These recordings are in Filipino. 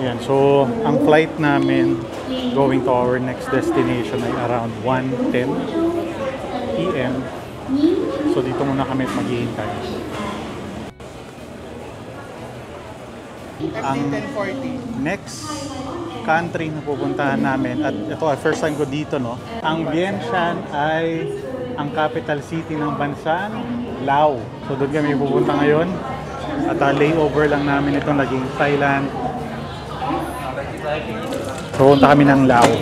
Ayan, so ang flight namin going to our next destination ay around 1:10 PM. So dito muna kami maghihintay. Ang next country na pupuntahan namin, at ito first time ko dito, no? Ang Vientiane ay ang capital city ng bansang Laos. So doon kami pupunta ngayon. At layover lang namin itong naging Thailand. So punta kami ng Laos.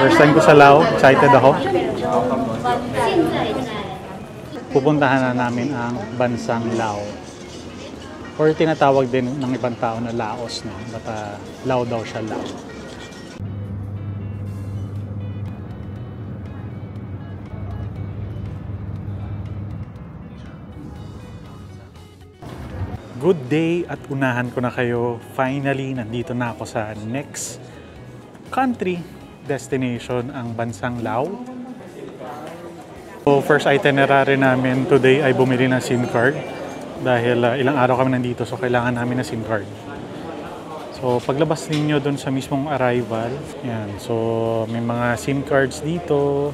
First time ko sa Laos, excited ako. Pupuntahan na namin ang bansang Laos. Or tinatawag din ng ibang tao na Laos, no? But Lao daw siya, Lao. Good day at unahan ko na kayo. Finally, nandito na ako sa next country destination, ang bansang Laos. So first itinerary namin today ay bumili ng SIM card. Dahil ilang araw kami nandito, so kailangan namin ng SIM card. So paglabas ninyo dun sa mismong arrival, yan. So may mga SIM cards dito.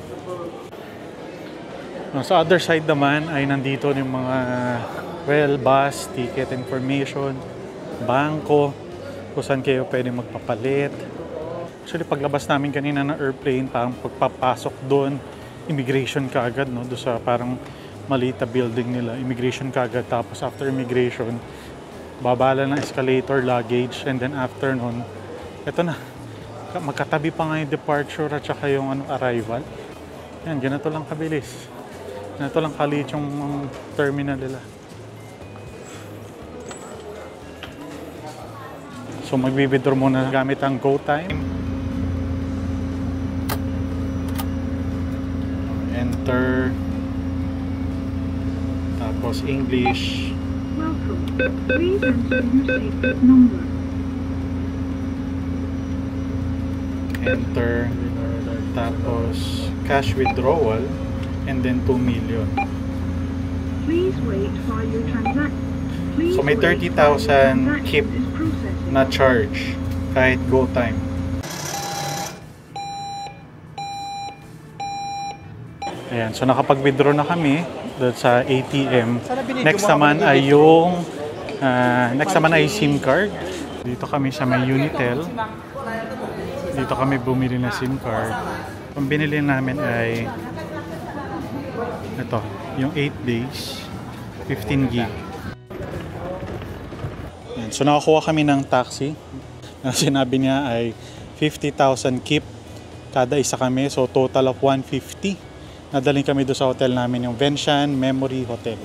Sa other side naman ay nandito yung mga bus, ticket information, bangko, kung saan kayo pwede magpapalit. Actually, paglabas namin kanina ng airplane, parang pagpapasok doon, immigration ka agad, no? Doon sa parang maliit na building nila, immigration ka agad. Tapos after immigration, babala ng escalator, luggage, and then after nun, eto na, magkatabi pa nga yung departure at saka yung arrival. Yan, ganito lang kabilis. Ganito lang kaliit yung terminal nila. So magbi-withdraw muna gamit ang GoTime. Enter. Tapos English. Welcome. Please enter your safety number. Enter. Tapos cash withdrawal. And then 2 million. Please wait while your transaction. So may 30,000 keep na charge kahit GoTime. Ayan, so nakapag-withdraw na kami doon sa ATM. Next naman ay yung SIM card. Dito kami sa may Unitel. Dito kami bumili ng SIM card. Ang binili namin ay ito, yung 8 days, 15 gig. So nakakuha kami ng taxi. Sinabi niya ay 50,000 keep kada isa kami. So total of 150. Nadaling kami doon sa hotel namin, yung Vientiane Memory Hotel.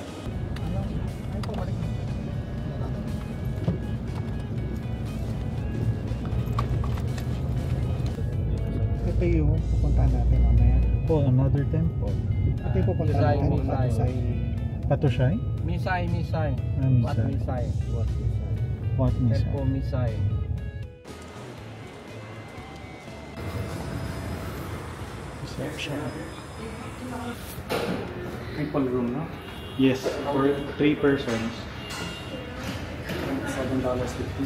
Ito yung pupuntahan natin mamaya. Oh, another temple. Ito yung pupuntahan natin. Patusyay? Misai. What Misai? What Misai? Temple Misai. Reception. Temple room, no? Yes, for 3 persons. $7.50.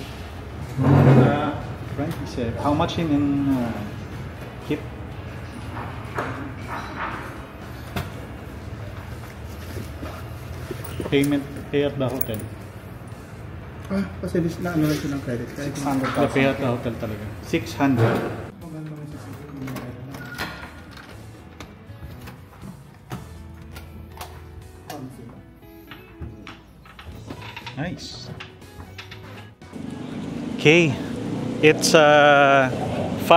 Frank said, how much in tip? Pay at the hotel. Kasi na ano lang siya ng credit. 600. Pay at the hotel talaga. 600. Nice. Okay. It's 5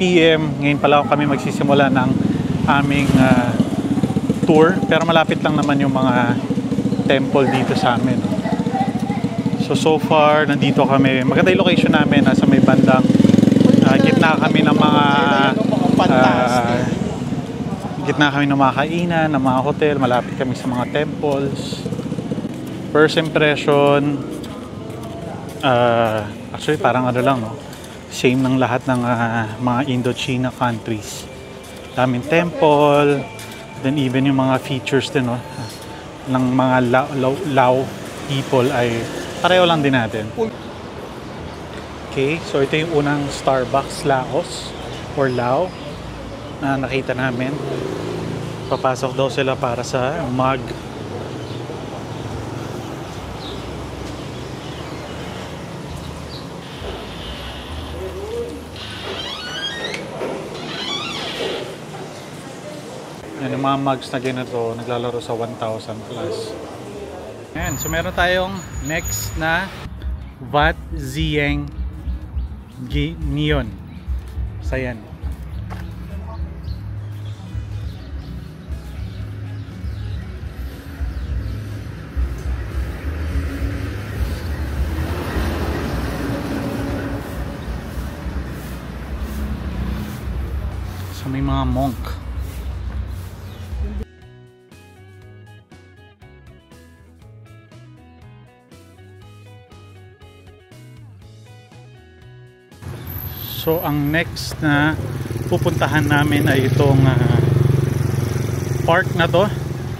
PM. Ngayon pa lang kami magsisimula ng aming tour. Pero malapit lang naman yung mga temple dito sa amin. So far, nandito kami. Maganda yung location namin. Nasa may bandang gitna kami ng mga gitna kami ng mga kainan, ng mga hotel. Malapit kami sa mga temples. First impression, actually parang ano lang, no? Same ng lahat ng mga Indochina countries. Daming temple, then even yung mga features din, no? Ng mga Lao people ay pareho lang din natin. Okay, so ito yung unang Starbucks Laos or Lao na nakita namin. Papasok daw sila para sa mug. Yan, yung mga mugs na ganito, naglalaro sa 1,000 plus. Ayan, so meron tayong next na Wat Zieng Neon. So yan. So may mga monk. So ang next na pupuntahan namin ay itong park na to,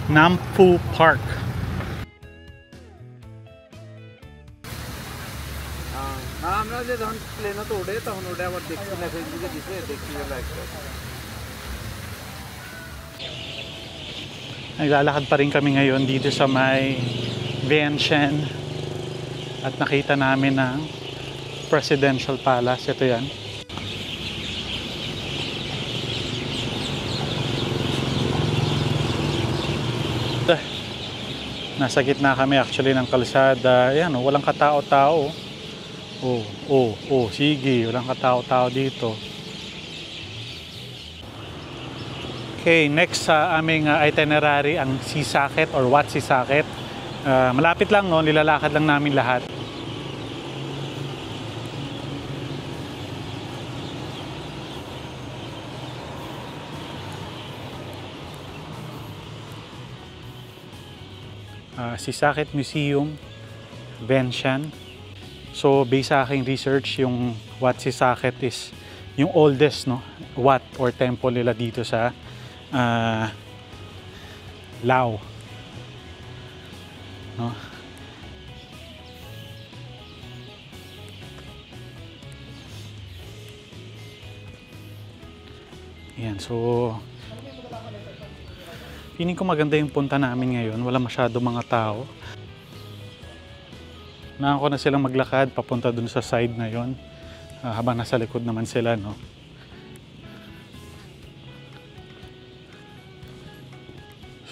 Nam Phu Park. আমরা যে যখন প্লেনে তো ওঠে তখন ওটা আবার দেখছি না ফেসবুকে দিছে দেখছি like Naglalakad pa rin kami ngayon dito sa may Vientiane at nakita namin ang Presidential Palace. Ito yan. Nasa gitna kami actually ng kalsada. Ayan, oh, walang katao-tao. Sige, walang katao-tao dito. Okay, next sa aming itinerary ang Sisaket or Wat Sisaket. Malapit lang, no? Nilalakad lang namin lahat. Sisaket Museum, Vientiane. So, based sa aking research, yung Wat Sisaket is yung oldest, no, Wat or temple nila dito sa Lao. No? Ayan, so feeling ko maganda yung punta namin ngayon. Wala masyado mga tao. Nakako na silang maglakad papunta dun sa side na yon, habang nasa likod naman sila, no.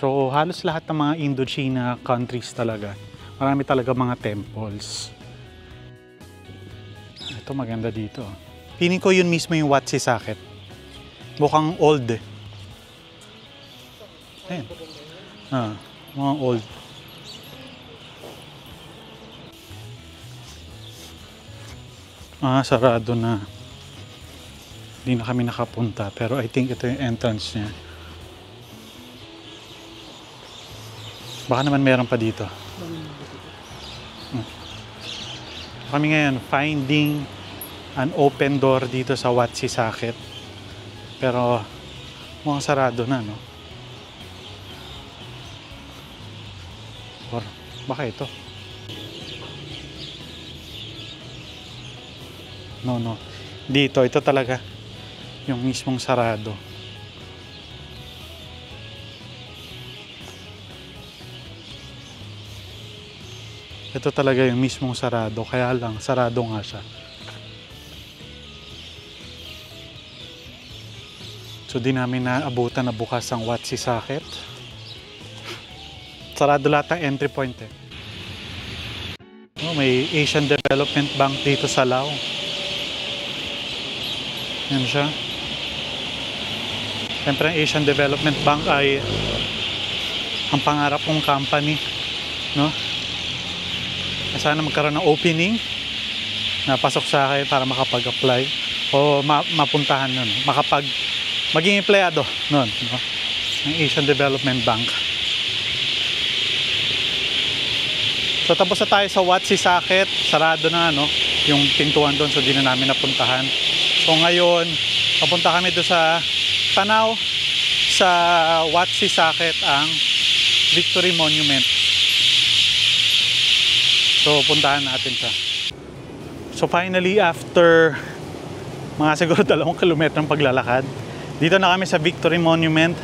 So halos lahat ng mga Indochina countries talaga. Marami talaga mga temples. Ito maganda dito. Feeling ko yun mismo yung Wat Sisaket. Mukhang old eh. Ayan. Mga old. Sarado na. Hindi na kami nakapunta. Pero I think ito yung entrance niya. Baka naman meron pa dito. Kami ngayon finding an open door dito sa Wat Sisaket. Pero mukhang sarado na, no? Or baka ito. No. Dito, ito talaga yung mismong sarado. Ito talaga yung mismong sarado, kaya lang sarado nga siya. So di namin naabutan na bukas ang Wat Sisaket. Sarado lahat ang entry point eh. May Asian Development Bank dito sa Lao. Yan siya. Siyempre ang Asian Development Bank ay ang pangarap kong company, no? Sana magkaroon ng opening na pasok sa akin para makapag-apply o mapuntahan nun, maging empleyado nun, no? Ng Asian Development Bank. So tapos na tayo sa Wat Sisaket, sarado na, no, yung pintuan doon, so di na namin napuntahan. So ngayon, papunta kami doon sa tanaw sa Wat Sisaket ang Victory Monument. So puntahan natin siya. So finally, after mga siguro 2 kilometrong paglalakad, dito na kami sa Victory Monument.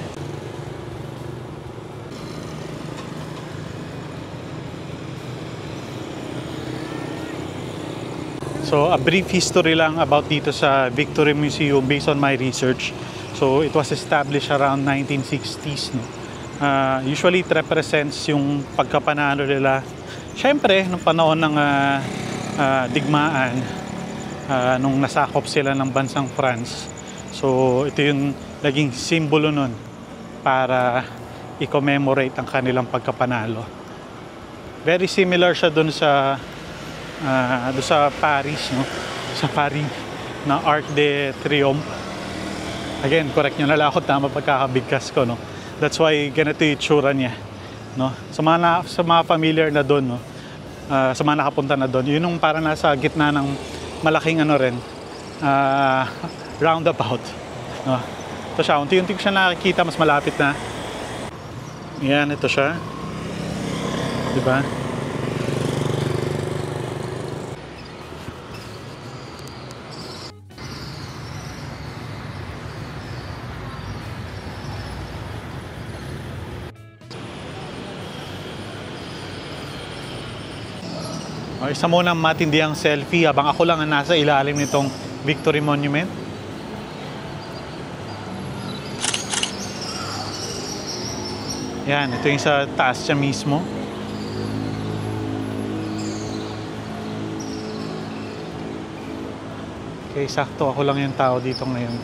So a brief history lang about dito sa Victory Museum based on my research. So it was established around 1960s. No? Usually it represents yung pagkapanalo nila. Siyempre, nung panahon ng digmaan, nung nasakop sila ng bansang France. So ito yung naging simbolo nun para i-commemorate ang kanilang pagkapanalo. Very similar siya dun sa Paris, no? Sa Paris na Arc de Triomphe. Again, correct nyo na lang ako tama pagkakabigkas ko, no? That's why ganito yung itsura niya, no? Sa mga familiar na doon, no? Sa mga nakapunta na doon, yun yung parang nasa gitna ng malaking ano rin, roundabout, no? Ito siya, unti-unti ko siya nakikita, mas malapit na. Yan, ito siya, diba? Isa muna matindihang selfie habang ako lang ang nasa ilalim nitong Victory Monument. Yan, ito yung sa taas siya mismo. Okay, sakto ako lang yung tao dito ngayon.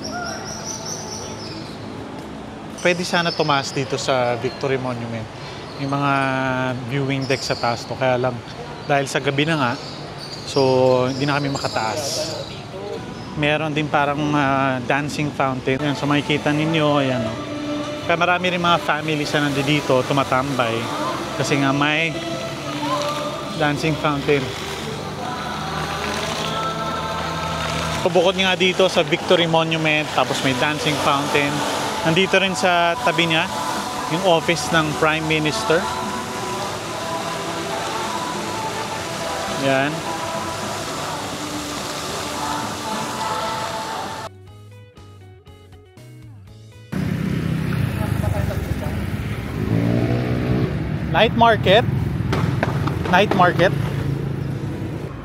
Pwede sana tumaas dito sa Victory Monument. Yung mga viewing deck sa taas to, kaya lang dahil sa gabi na nga, so hindi na kami makataas. Meron din parang dancing fountain. Yan, so makikita ninyo, ayan o. Kaya marami rin mga families na nandito, tumatambay. Kasi nga may dancing fountain. Bukod nga dito sa Victory Monument, tapos may dancing fountain. Nandito rin sa tabi niya, yung office ng Prime Minister. Yan. Night market. Night market.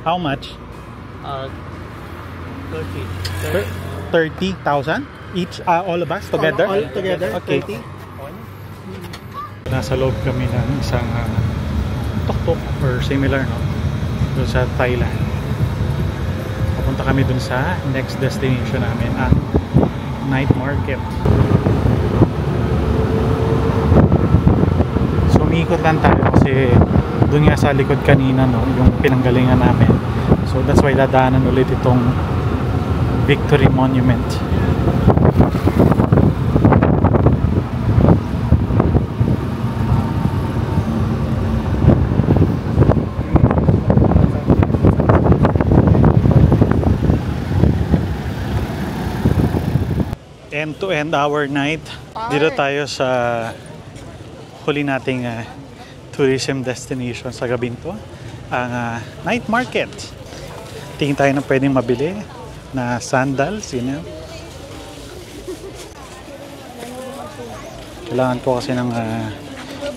How much? 30,000 each, all of us together? All together, okay. 30. Nasa loob kami ng isang tuk-tuk or similar, no? Doon sa Thailand. Papunta kami dun sa next destination namin, ang night market. So umiikot lang tayo kasi dun nga sa likod kanina, no, yung pinanggalingan namin. So that's why dadaanan ulit itong Victory Monument. End to end our night. Dito tayo sa huli nating tourism destination sa gabing to, ang night market. Tingin tayo na pwedeng mabili na sandals, yun yan. Kailangan ko kasi ng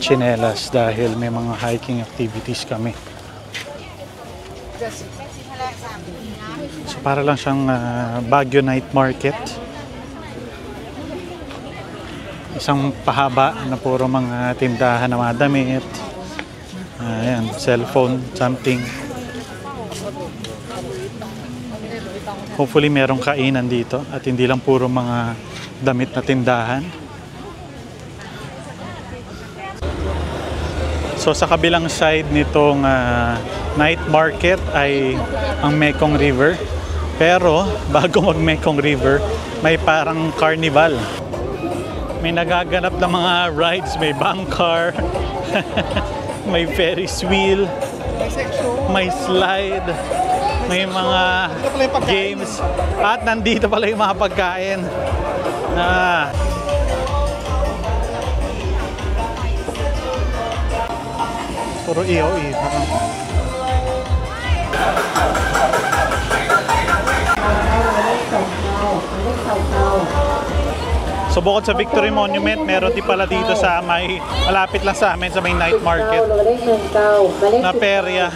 chinelas dahil may mga hiking activities kami. So para lang siyang Baguio night market. Isang pahaba na puro mga tindahan na mga damit. Ayan, cellphone, something. Hopefully merong kainan dito at hindi lang puro mga damit na tindahan. So sa kabilang side nitong night market ay ang Mekong River. Pero bago mag Mekong River, may parang carnival. May nagaganap na mga rides, may bank car, may Ferris wheel, may slide, may mga games, at nandito pala yung mga pagkain. Puro iyo-iyo. So bukod sa Victory Monument, meron din pala dito sa may, malapit lang sa amin, sa may night market na perya.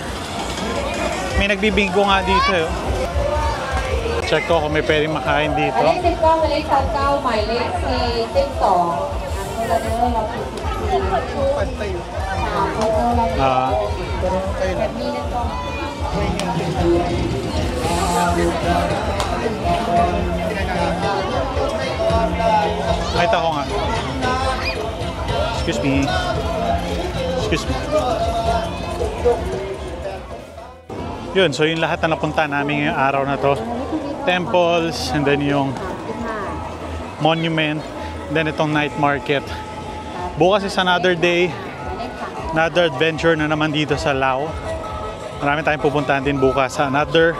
May nagbibinggo nga dito. Check ko kung may pwedeng makain dito. Nakita ko nga. Excuse me. Excuse me. Yun, so yung lahat na napunta namin ngayong araw na to. Temples, and then yung monument, and then itong night market. Bukas is another day, another adventure na naman dito sa Lao. Marami tayong pupuntahan din bukas sa another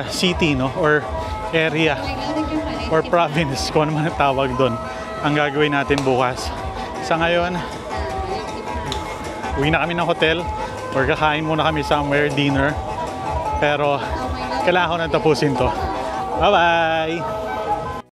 city, no, or area or province, kung ano man ang tawag doon, ang gagawin natin bukas. Sa ngayon, uwi na kami ng hotel or kakain muna kami somewhere, dinner. Pero kailangan ko na tapusin to. Bye-bye!